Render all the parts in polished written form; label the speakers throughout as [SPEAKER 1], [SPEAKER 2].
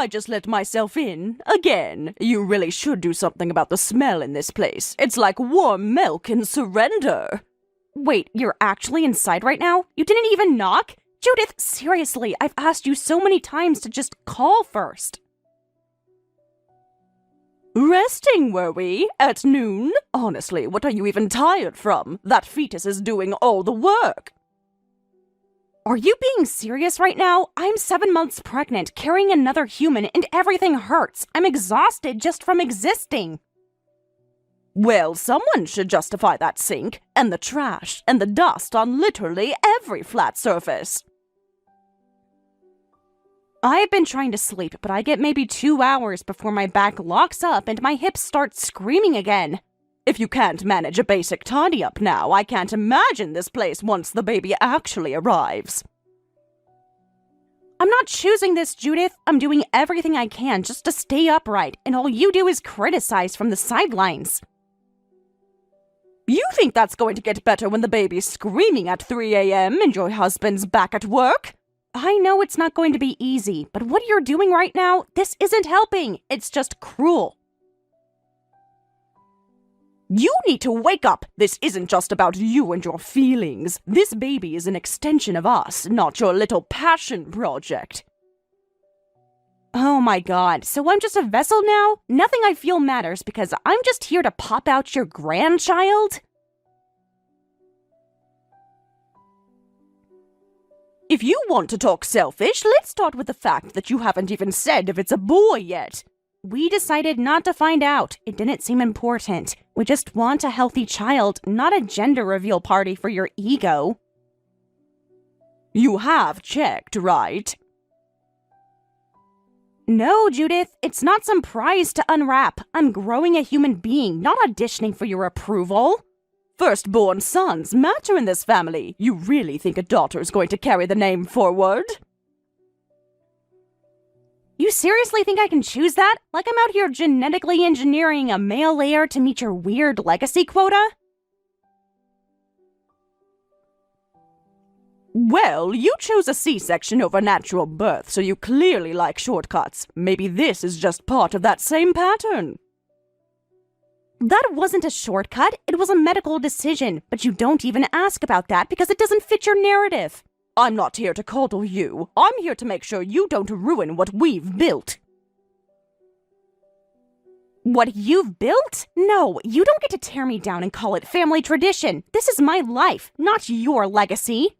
[SPEAKER 1] I just let myself in. Again, you really should do something about the smell in this place. It's like warm milk in surrender.
[SPEAKER 2] Wait, you're actually inside right now? You didn't even knock? Judith, seriously, I've asked you so many times to just call first.
[SPEAKER 1] Resting, were we? At noon? Honestly, what are you even tired from? That fetus is doing all the work.
[SPEAKER 2] Are you being serious right now? I'm 7 months pregnant, carrying another human, and everything hurts. I'm exhausted just from existing.
[SPEAKER 1] Well, someone should justify that sink, and the trash, and the dust on literally every flat surface.
[SPEAKER 2] I've been trying to sleep, but I get maybe 2 hours before my back locks up and my hips start screaming again.
[SPEAKER 1] If you can't manage a basic tidy-up now, I can't imagine this place once the baby actually arrives.
[SPEAKER 2] I'm not choosing this, Judith. I'm doing everything I can just to stay upright, and all you do is criticize from the sidelines.
[SPEAKER 1] You think that's going to get better when the baby's screaming at 3 a.m. and your husband's back at work?
[SPEAKER 2] I know it's not going to be easy, but what you're doing right now, this isn't helping. It's just cruel.
[SPEAKER 1] You need to wake up. This isn't just about you and your feelings. This baby is an extension of us, not your little passion project.
[SPEAKER 2] Oh my god, so I'm just a vessel now? Nothing I feel matters because I'm just here to pop out your grandchild?
[SPEAKER 1] If you want to talk selfish, let's start with the fact that you haven't even said if it's a boy yet.
[SPEAKER 2] We decided not to find out. It didn't seem important. We just want a healthy child, not a gender reveal party for your ego.
[SPEAKER 1] You have checked, right?
[SPEAKER 2] No, Judith, it's not some prize to unwrap. I'm growing a human being, not auditioning for your approval.
[SPEAKER 1] Firstborn sons matter in this family. You really think a daughter's going to carry the name forward?
[SPEAKER 2] You seriously think I can choose that? Like I'm out here genetically engineering a male heir to meet your weird legacy quota?
[SPEAKER 1] Well, you chose a C-section over natural birth, so you clearly like shortcuts. Maybe this is just part of that same pattern.
[SPEAKER 2] That wasn't a shortcut, it was a medical decision, but you don't even ask about that because it doesn't fit your narrative.
[SPEAKER 1] I'm not here to coddle you. I'm here to make sure you don't ruin what we've built.
[SPEAKER 2] What you've built? No, you don't get to tear me down and call it family tradition. This is my life, not your legacy.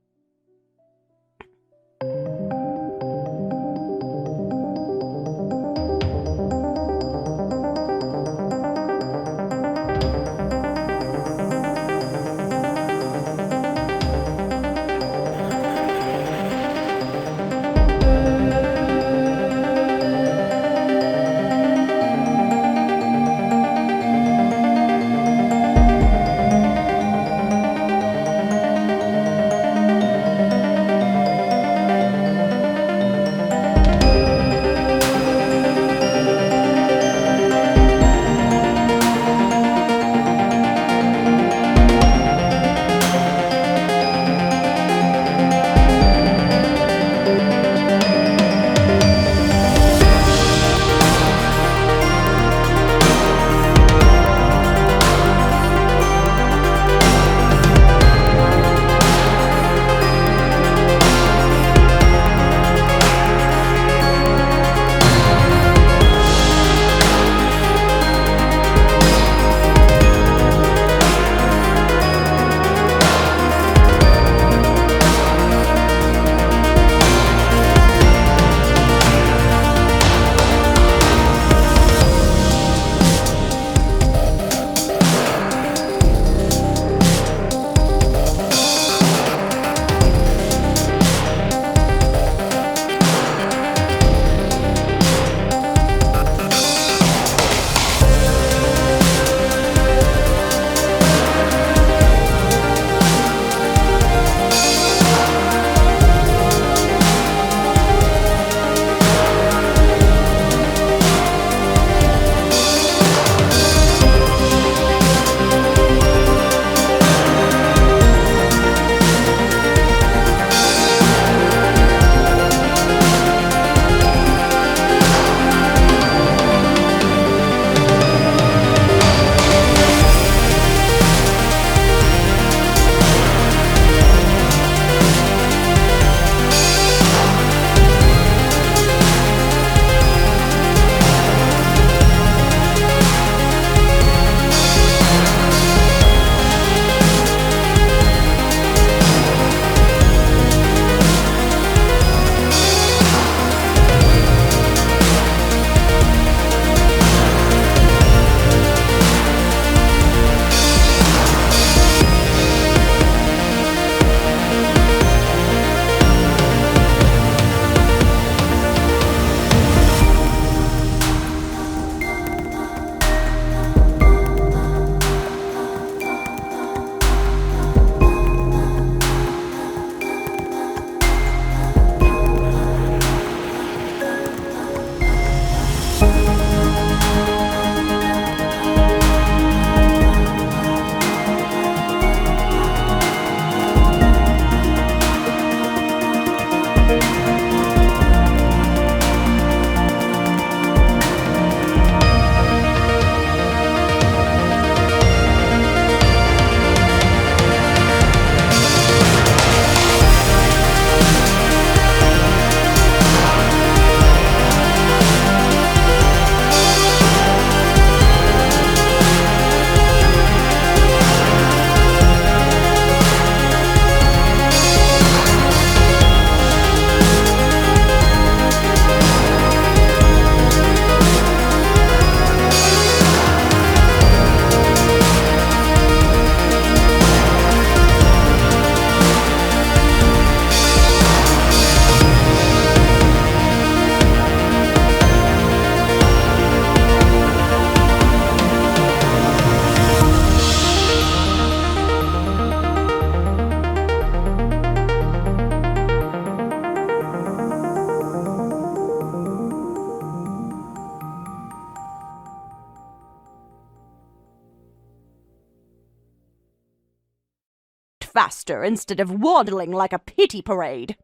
[SPEAKER 1] faster instead of waddling like a pity parade.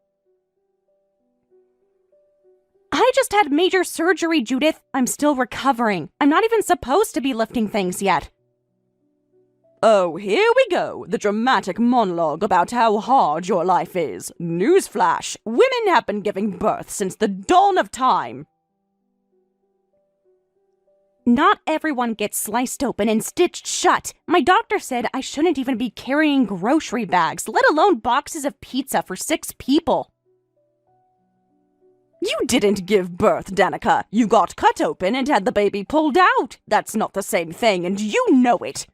[SPEAKER 2] I just had major surgery, Judith. I'm still recovering. I'm not even supposed to be lifting things yet.
[SPEAKER 1] Oh, here we go, the dramatic monologue about how hard your life is. Newsflash, women have been giving birth since the dawn of time.
[SPEAKER 2] Not everyone gets sliced open and stitched shut. My doctor said I shouldn't even be carrying grocery bags, let alone boxes of pizza for 6 people.
[SPEAKER 1] You didn't give birth, Danica. You got cut open and had the baby pulled out. That's not the same thing, and you know it.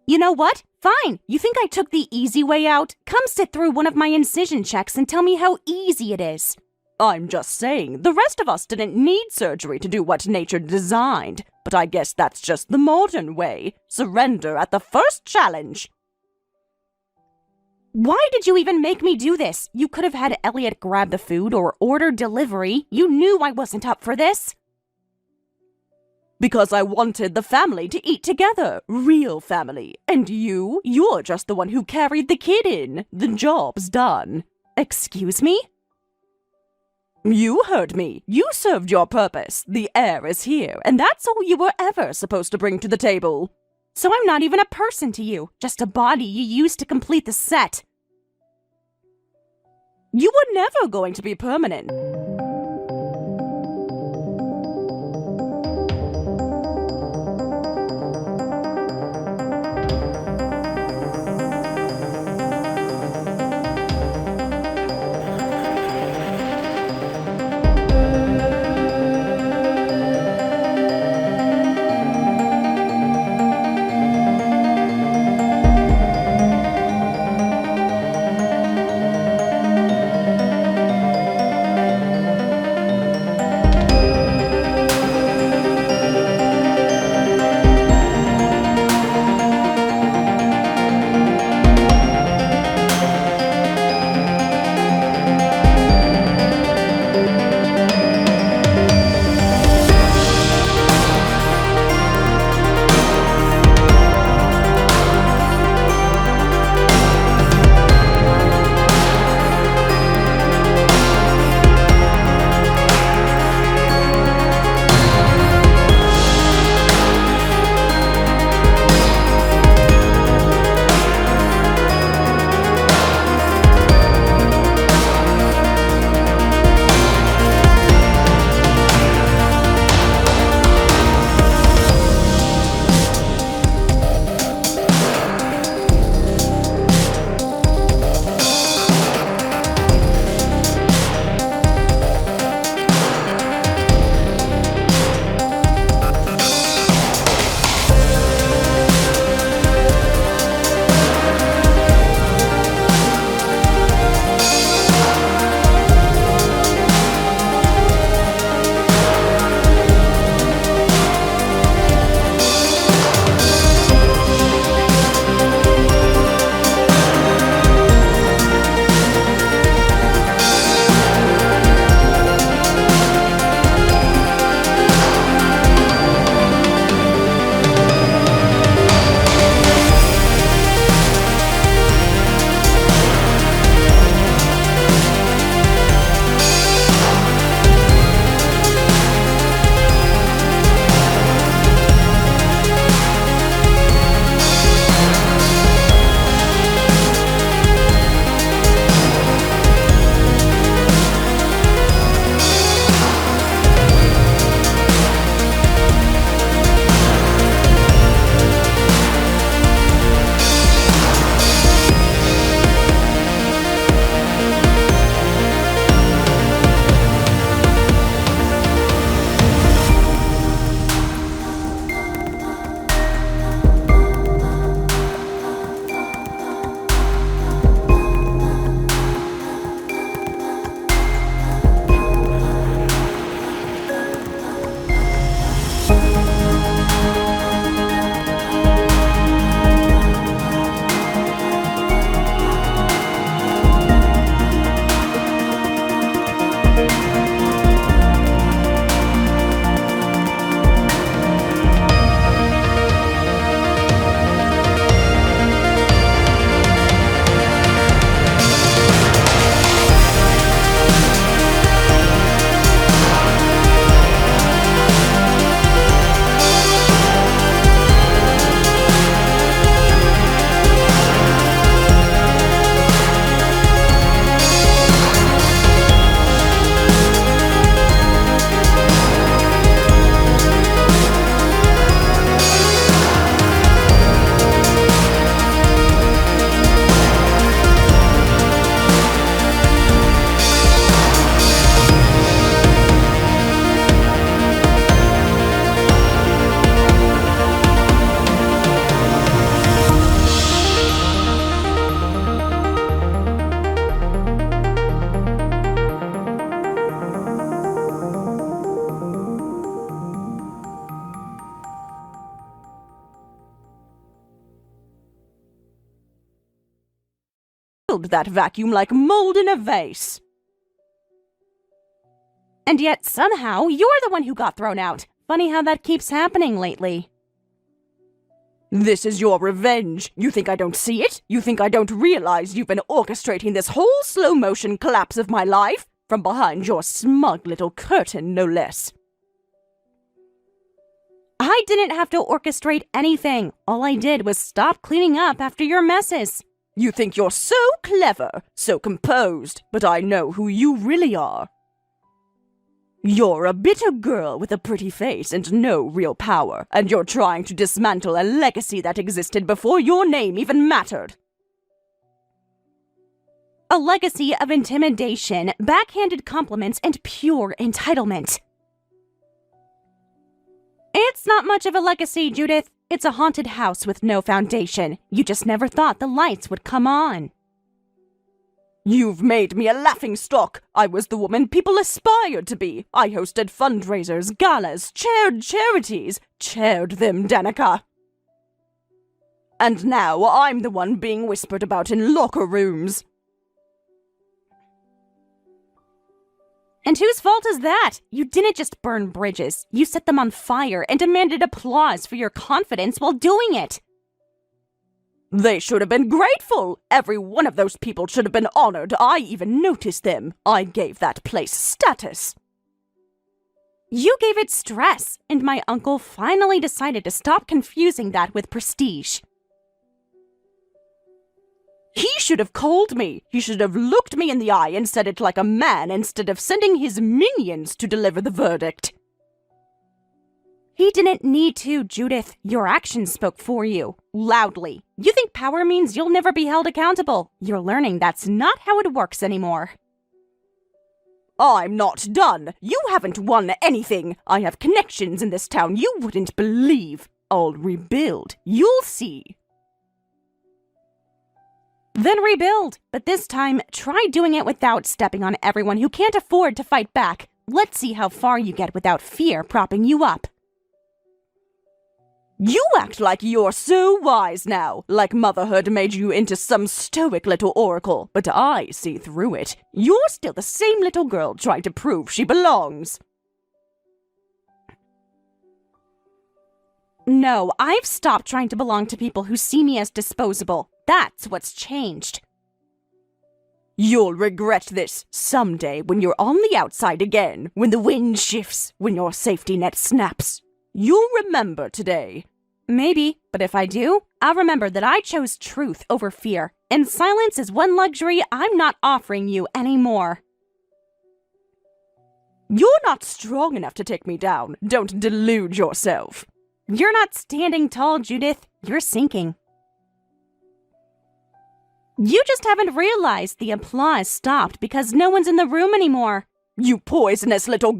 [SPEAKER 2] You know what? Fine. You think I took the easy way out? Come sit through one of my incision checks and tell me how easy it is.
[SPEAKER 1] I'm just saying, the rest of us didn't need surgery to do what nature designed. But I guess that's just the modern way. Surrender at the first challenge.
[SPEAKER 2] Why did you even make me do this? You could have had Elliot grab the food or order delivery. You knew I wasn't up for this.
[SPEAKER 1] Because I wanted the family to eat together. Real family. And you're just the one who carried the kid in. The job's done.
[SPEAKER 2] Excuse me?
[SPEAKER 1] You heard me. You served your purpose. The heir is here, and that's all you were ever supposed to bring to the table.
[SPEAKER 2] So I'm not even a person to you, just a body you used to complete the set.
[SPEAKER 1] You were never going to be permanent. filled that vacuum like mold in a vase.
[SPEAKER 2] And yet somehow you're the one who got thrown out. Funny how that keeps happening lately.
[SPEAKER 1] This is your revenge. You think I don't see it? You think I don't realize you've been orchestrating this whole slow-motion collapse of my life? From behind your smug little curtain, no less.
[SPEAKER 2] I didn't have to orchestrate anything. All I did was stop cleaning up after your messes.
[SPEAKER 1] You think you're so clever, so composed, but I know who you really are. You're a bitter girl with a pretty face and no real power, and you're trying to dismantle a legacy that existed before your name even mattered.
[SPEAKER 2] A legacy of intimidation, backhanded compliments, and pure entitlement. It's not much of a legacy, Judith. It's a haunted house with no foundation. You just never thought the lights would come on.
[SPEAKER 1] You've made me a laughingstock. I was the woman people aspired to be. I hosted fundraisers, galas, chaired charities. Chaired them, Danica. And now I'm the one being whispered about in locker rooms.
[SPEAKER 2] And whose fault is that? You didn't just burn bridges. You set them on fire and demanded applause for your confidence while doing it.
[SPEAKER 1] They should have been grateful. Every one of those people should have been honored. I even noticed them. I gave that place status.
[SPEAKER 2] You gave it stress, and my uncle finally decided to stop confusing that with prestige.
[SPEAKER 1] He should have called me. He should have looked me in the eye and said it like a man instead of sending his minions to deliver the verdict.
[SPEAKER 2] He didn't need to, Judith. Your actions spoke for you. Loudly. You think power means you'll never be held accountable. You're learning that's not how it works anymore.
[SPEAKER 1] I'm not done. You haven't won anything. I have connections in this town you wouldn't believe. I'll rebuild. You'll see.
[SPEAKER 2] Then rebuild. But this time, try doing it without stepping on everyone who can't afford to fight back. Let's see how far you get without fear propping you up.
[SPEAKER 1] You act like you're so wise now, like motherhood made you into some stoic little oracle, but I see through it. You're still the same little girl trying to prove she belongs.
[SPEAKER 2] No, I've stopped trying to belong to people who see me as disposable. That's what's changed.
[SPEAKER 1] You'll regret this someday when you're on the outside again, when the wind shifts, when your safety net snaps. You'll remember today.
[SPEAKER 2] Maybe, but if I do, I'll remember that I chose truth over fear, and silence is one luxury I'm not offering you anymore.
[SPEAKER 1] You're not strong enough to take me down. Don't delude yourself.
[SPEAKER 2] You're not standing tall, Judith. You're sinking. You just haven't realized the applause stopped because no one's in the room anymore.
[SPEAKER 1] You poisonous little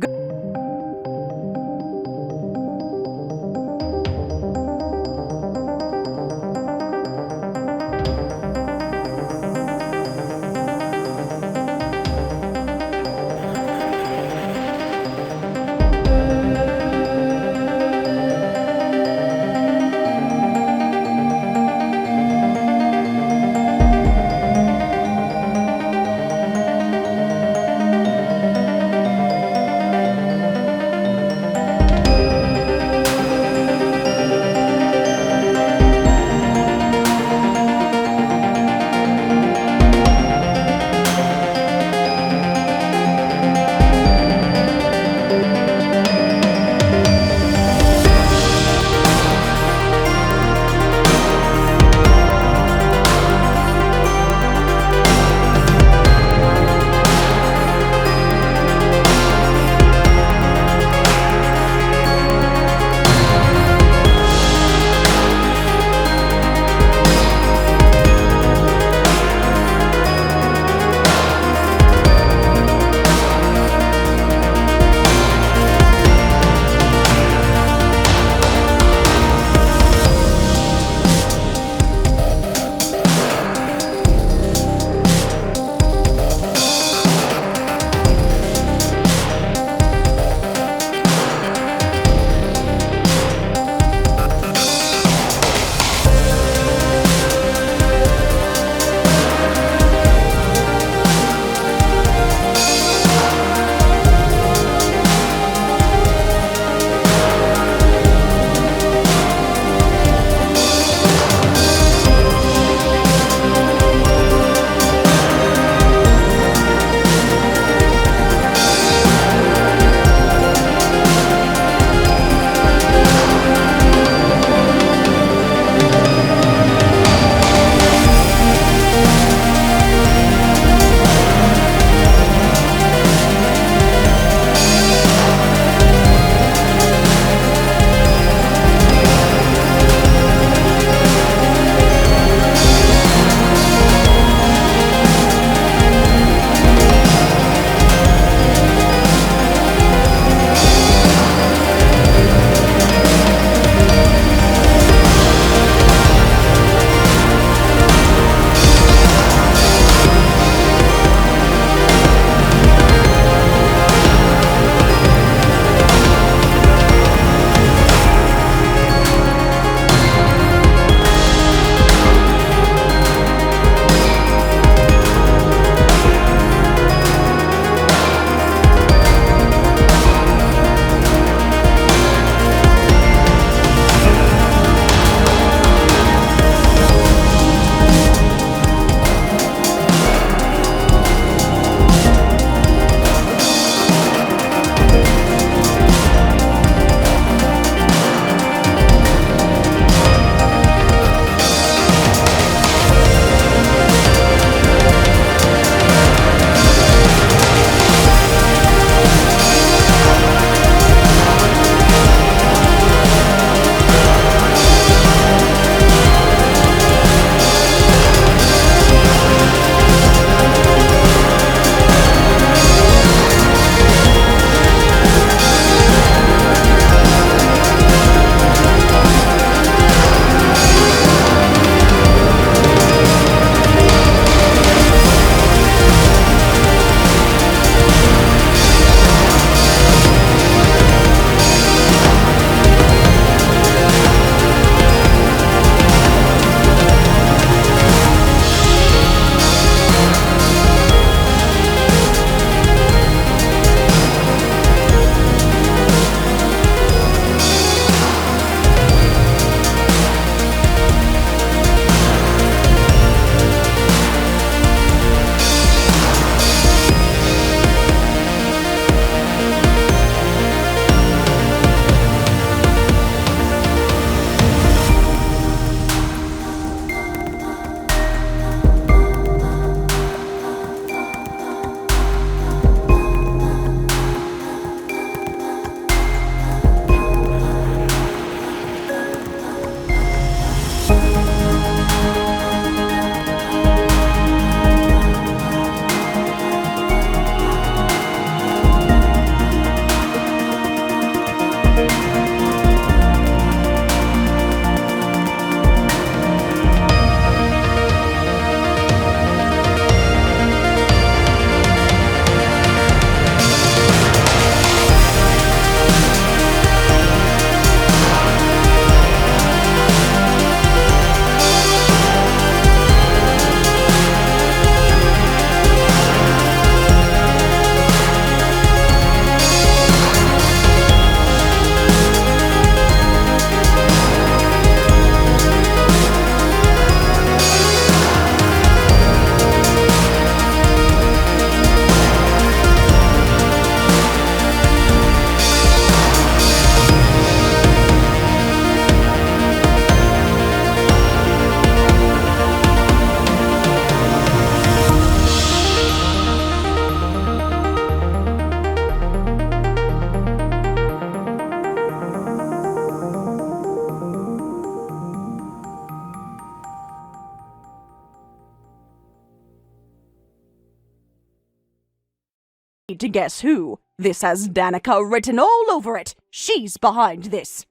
[SPEAKER 1] need to guess who. This has Danica written all over it. She's behind this.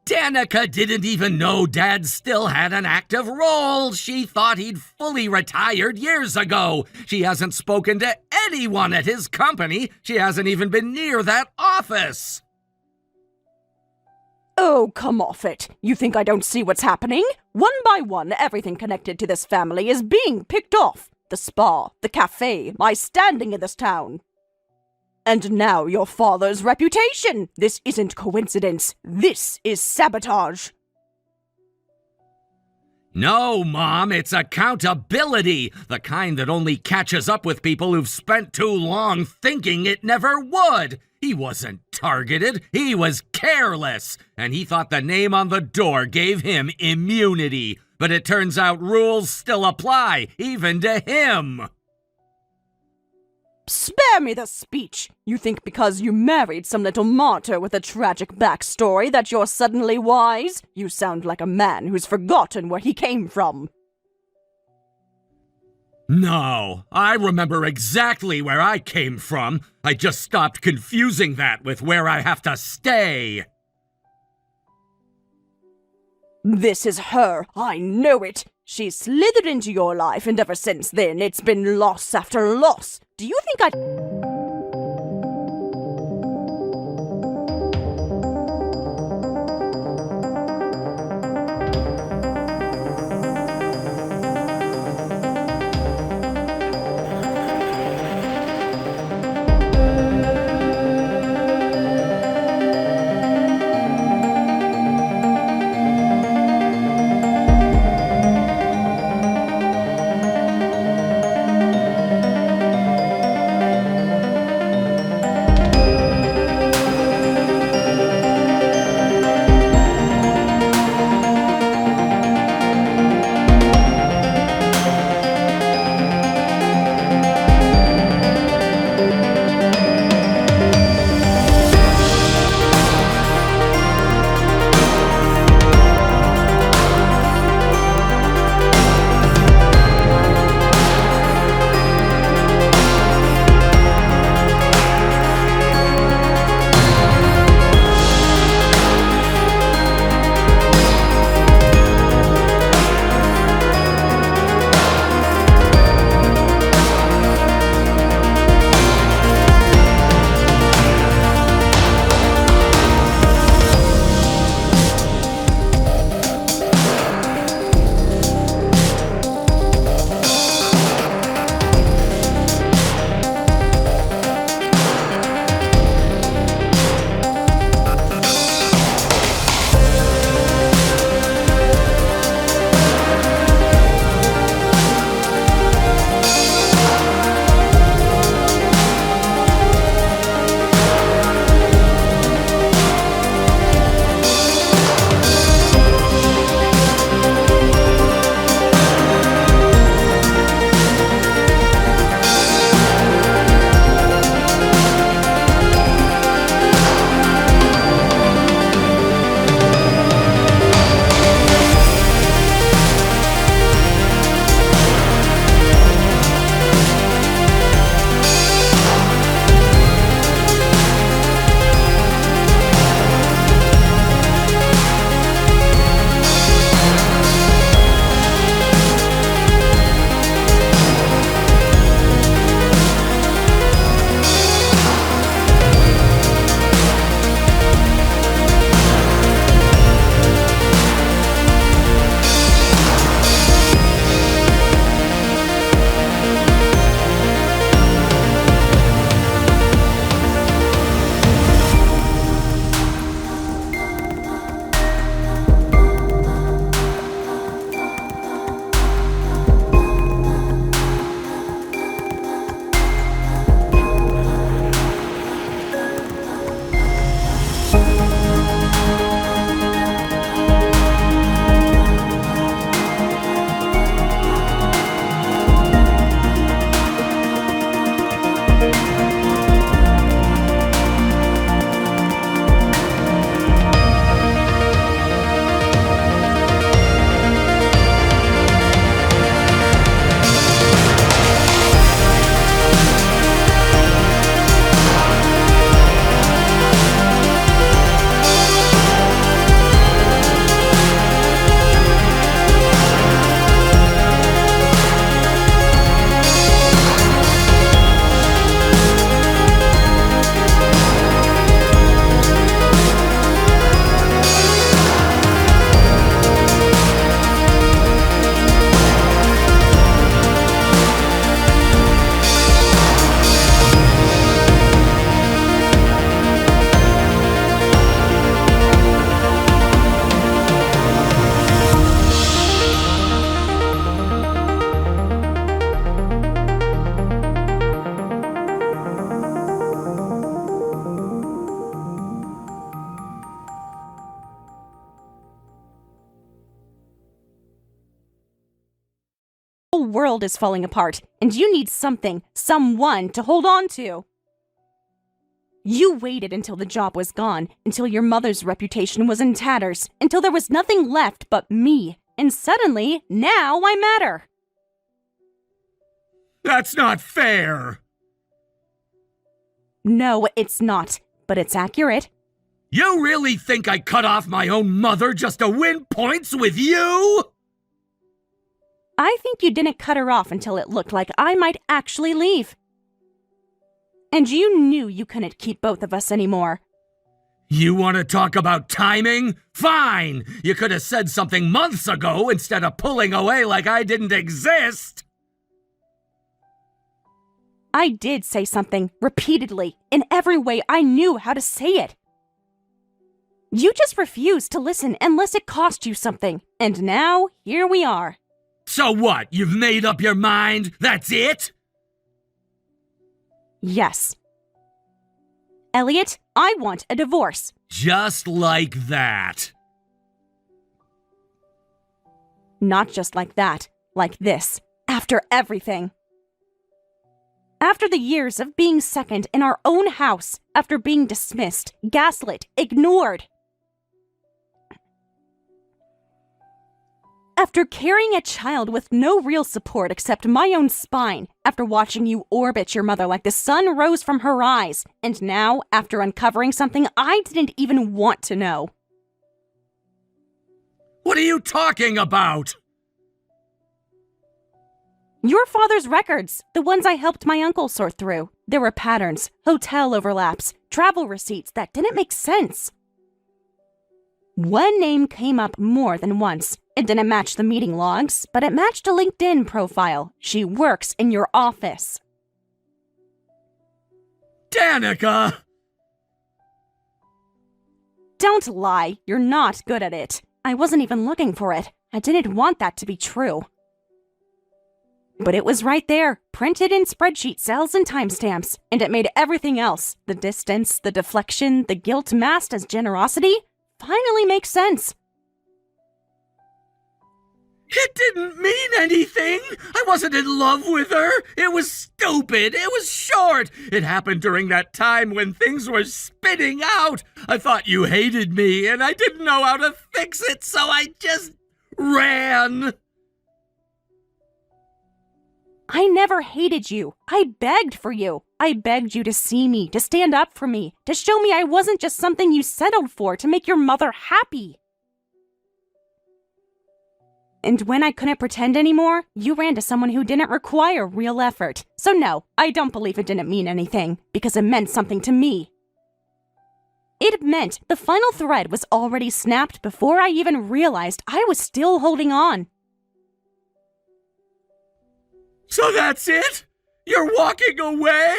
[SPEAKER 3] Danica didn't even know Dad still had an active role. She thought he'd fully retired years ago. She hasn't spoken to anyone at his company. She hasn't even been near that office.
[SPEAKER 1] Oh, come off it. You think I don't see what's happening? One by one, everything connected to this family is being picked off. The spa, the cafe, my standing in this town. And now your father's reputation. This isn't coincidence. This is sabotage.
[SPEAKER 3] No, Mom, it's accountability. The kind that only catches up with people who've spent too long thinking it never would. He wasn't targeted. He was careless. And he thought the name on the door gave him immunity. But it turns out rules still apply, even to him.
[SPEAKER 1] Spare me the speech. You think because you married some little martyr with a tragic backstory that you're suddenly wise? You sound like a man who's forgotten where he came from.
[SPEAKER 3] No, I remember exactly where I came from. I just stopped confusing that with where I have to stay.
[SPEAKER 1] This is her. I know it. She slithered into your life, and ever since then, it's been loss after loss. Do you think I...
[SPEAKER 2] whole world is falling apart, and you need something, someone to hold on to. You waited until the job was gone, until your mother's reputation was in tatters, until there was nothing left but me, and suddenly, now I matter.
[SPEAKER 3] That's not fair!
[SPEAKER 2] No, it's not, but it's accurate.
[SPEAKER 3] You really think I cut off my own mother just to win points with you?
[SPEAKER 2] I think you didn't cut her off until it looked like I might actually leave. And you knew you couldn't keep both of us anymore.
[SPEAKER 3] You want to talk about timing? Fine! You could have said something months ago instead of pulling away like I didn't exist!
[SPEAKER 2] I did say something, repeatedly, in every way I knew how to say it. You just refused to listen unless it cost you something, and now, here we are.
[SPEAKER 3] So what? You've made up your mind? That's it?
[SPEAKER 2] Yes. Elliot, I want a divorce.
[SPEAKER 3] Just like that.
[SPEAKER 2] Not just like that, like this, after everything. After the years of being second in our own house, after being dismissed, gaslit, ignored. After carrying a child with no real support except my own spine, after watching you orbit your mother like the sun rose from her eyes, and now, after uncovering something I didn't even want to know.
[SPEAKER 3] What are you talking about?
[SPEAKER 2] Your father's records, the ones I helped my uncle sort through. There were patterns, hotel overlaps, travel receipts that didn't make sense. One name came up more than once. It didn't match the meeting logs, but it matched a LinkedIn profile. She works in your office.
[SPEAKER 3] Danica!
[SPEAKER 2] Don't lie, you're not good at it. I wasn't even looking for it. I didn't want that to be true. But it was right there, printed in spreadsheet cells and timestamps, and it made everything else, the distance, the deflection, the guilt masked as generosity, finally make sense.
[SPEAKER 3] It didn't mean anything! I wasn't in love with her! It was stupid! It was short! It happened during that time when things were spinning out! I thought you hated me, and I didn't know how to fix it, so I just ran!
[SPEAKER 2] I never hated you. I begged for you. I begged you to see me, to stand up for me, to show me I wasn't just something you settled for to make your mother happy. And when I couldn't pretend anymore, you ran to someone who didn't require real effort. So no, I don't believe it didn't mean anything, because it meant something to me. It meant the final thread was already snapped before I even realized I was still holding on.
[SPEAKER 3] So that's it? You're walking away?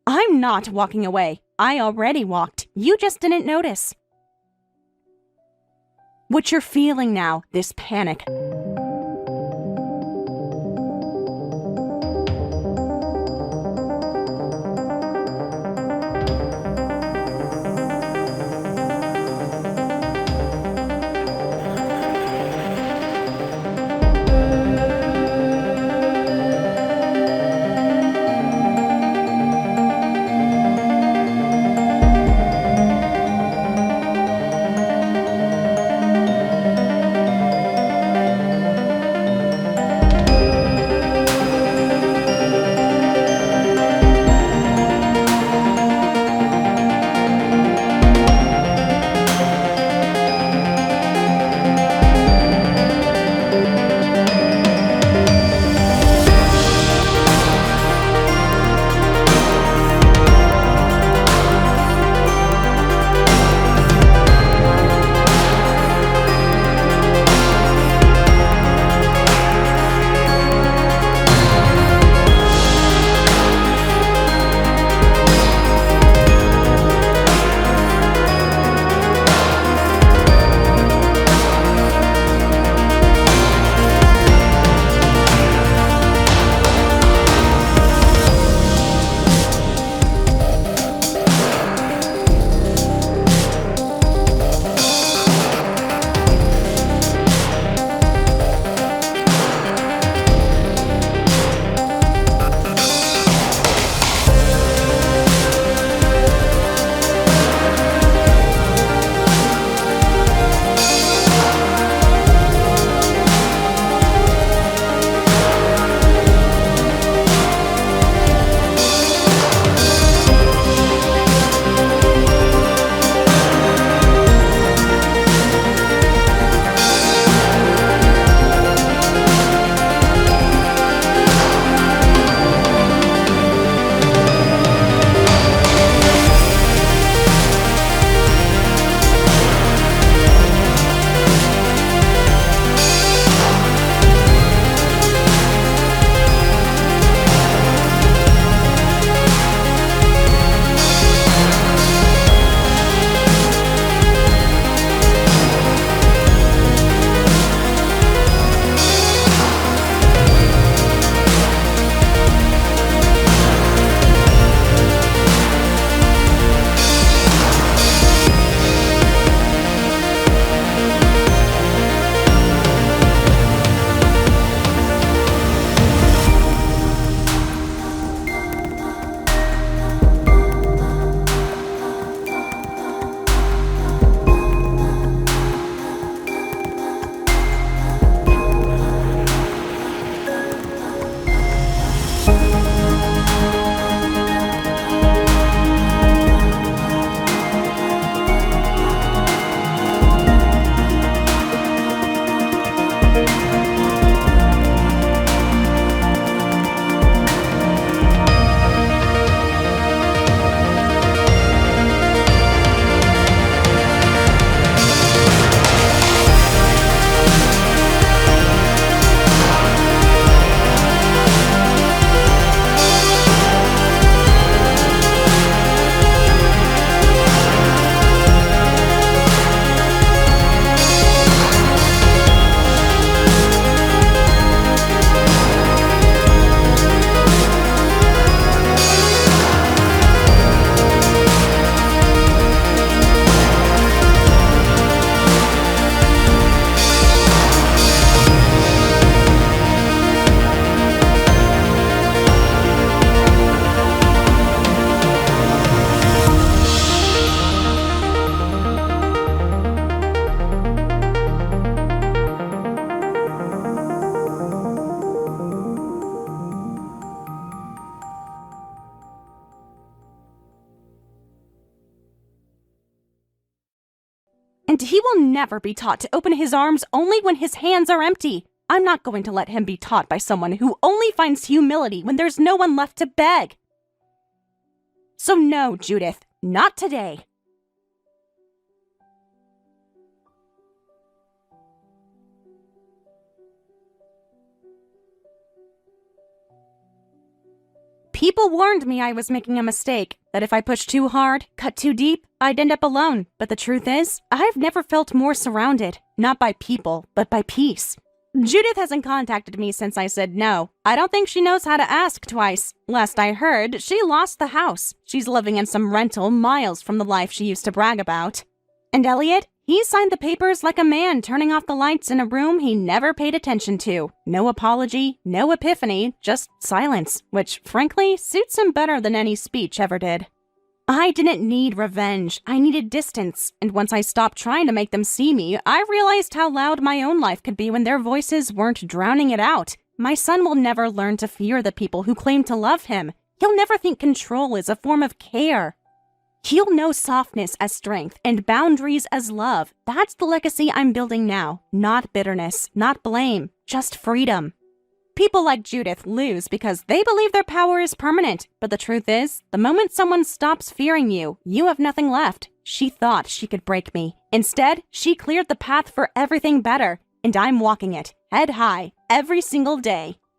[SPEAKER 2] I'm not walking away. I already walked. You just didn't notice. What you're feeling now, this panic. And he will never be taught to open his arms only when his hands are empty. I'm not going to let him be taught by someone who only finds humility when there's no one left to beg. So no, Judith, not today. People warned me I was making a mistake, that if I pushed too hard, cut too deep, I'd end up alone. But the truth is, I've never felt more surrounded, not by people, but by peace. Judith hasn't contacted me since I said no. I don't think she knows how to ask twice. Last I heard, she lost the house. She's living in some rental miles from the life she used to brag about. And Elliot? He signed the papers like a man turning off the lights in a room he never paid attention to. No apology, no epiphany, just silence, which frankly suits him better than any speech ever did. I didn't need revenge, I needed distance, and once I stopped trying to make them see me, I realized how loud my own life could be when their voices weren't drowning it out. My son will never learn to fear the people who claim to love him. He'll never think control is a form of care. He'll know softness as strength and boundaries as love. That's the legacy I'm building now. Not bitterness, not blame, just freedom. People like Judith lose because they believe their power is permanent. But the truth is, the moment someone stops fearing you, you have nothing left. She thought she could break me. Instead, she cleared the path for everything better. And I'm walking it, head high, every single day.